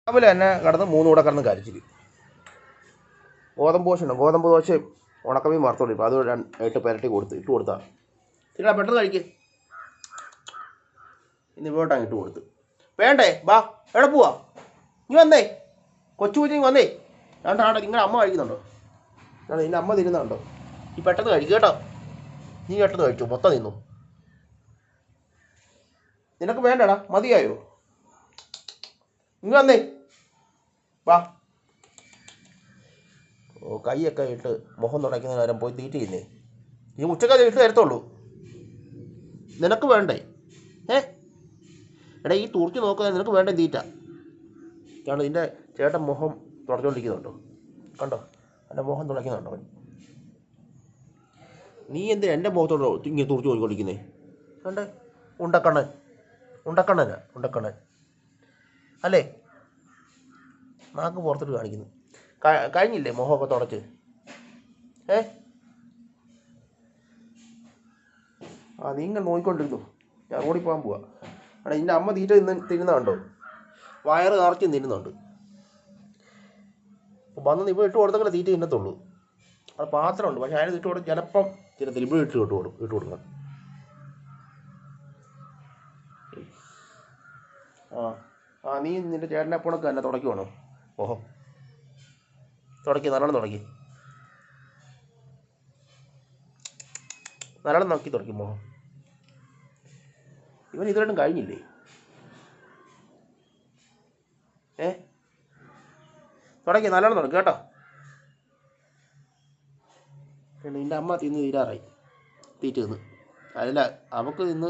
രാവിലെ തന്നെ കിടന്ന് 3 കൂടെ കിടന്ന് കരിച്ചിട്ട് ഗോതമ്പ് ദോശയും ഉണക്കമീൻ വറുത്തോണ്ടിരിക്കും. അത് 8 പെരട്ടി ഇട്ട് കൊടുത്താൽ തിരിടാ പെട്ടെന്ന് കഴിക്ക്. ഇന്ന് ഇവിടോട്ടാണ് ഇട്ട് കൊടുത്ത്. വേണ്ടേ ബാ, എവിടെ പോവാ? നീ വന്നേ, കൊച്ചു വന്നേ. ആണ്ടോ നിങ്ങളുടെ അമ്മ കഴിക്കുന്നുണ്ടോ? നിൻ്റെ അമ്മ തിരുന്നുണ്ടോ? ഈ പെട്ടെന്ന് കഴിക്കുക കേട്ടോ. നീ പെട്ടെന്ന് കഴിച്ചു, മൊത്തം തിന്നു. നിനക്ക് വേണ്ടടാ, മതിയായോ? നീ വന്നേ വാ. ഓ, കൈയൊക്കെ ഇട്ട് മുഖം തുടയ്ക്കുന്ന നേരം പോയി തീറ്റ ചെയ്യുന്നേ. ഈ ഉച്ചക്കത് ഇട്ട് തരത്തുള്ളൂ. നിനക്ക് വേണ്ടേ? എടാ, ഈ തൂർത്തി നോക്കുന്നത് നിനക്ക് വേണ്ടേ തീറ്റ? കാരണം നിൻ്റെ ചേട്ടൻ മുഖം തുടച്ചുകൊണ്ടിരിക്കുന്നുണ്ടോ? കണ്ടോ, എൻ്റെ മുഖം തുടയ്ക്കുന്നുണ്ടോ അവൻ? നീ എന്തിനാ എൻ്റെ മുഖത്തോടോ ഇങ്ങനെ തൂർത്തി നോക്കിക്കൊണ്ടിരിക്കുന്നേ? കണ്ടേ, ഉണ്ടക്കണ്ണൻ അല്ലേ? നാക്ക് പുറത്തിട്ട് കാണിക്കുന്നു. കഴിഞ്ഞില്ലേ മുഖമൊക്കെ തുടച്ച്? നീ ഇങ്ങനെ നോക്കിക്കൊണ്ടിരുന്നു. ഞാൻ റോഡിൽ പോകാൻ പോവാ. അവിടെ നിൻ്റെ അമ്മ തീറ്റ തിന്നുന്നുണ്ടോ? വയറ് നിറച്ച് തിന്നുന്നുണ്ട്. അപ്പോൾ വന്ന് ഇപ്പോൾ ഇട്ട് കൊടുത്തെങ്കിലേ തീറ്റ തിന്നത്തുള്ളൂ. അത് പാത്രമുണ്ട്, പക്ഷേ അതിന് ഇട്ട് കൊടുത്ത് ചിലപ്പം തിന്നത്തില്ല. ഇവിടെ ഇട്ട് കൊടുക്കണം. നീ നിൻ്റെ ചേട്ടനെ പോണക്ക് തന്നെ തുടയ്ക്കുവാണോ മുഖം? നല്ലോണം തുടക്കി. നല്ലോണം നോക്കി തുടക്കി മുഖം. ഇവൻ ഇതുവരെയും കഴിഞ്ഞില്ലേ? തുടക്കി, നല്ലോണം തുടക്കി കേട്ടോ. നിൻ്റെ അമ്മ തിന്ന് തീരാറായി. തീറ്റ തിന്ന്. അല്ല, അവൾക്ക് ഇന്ന്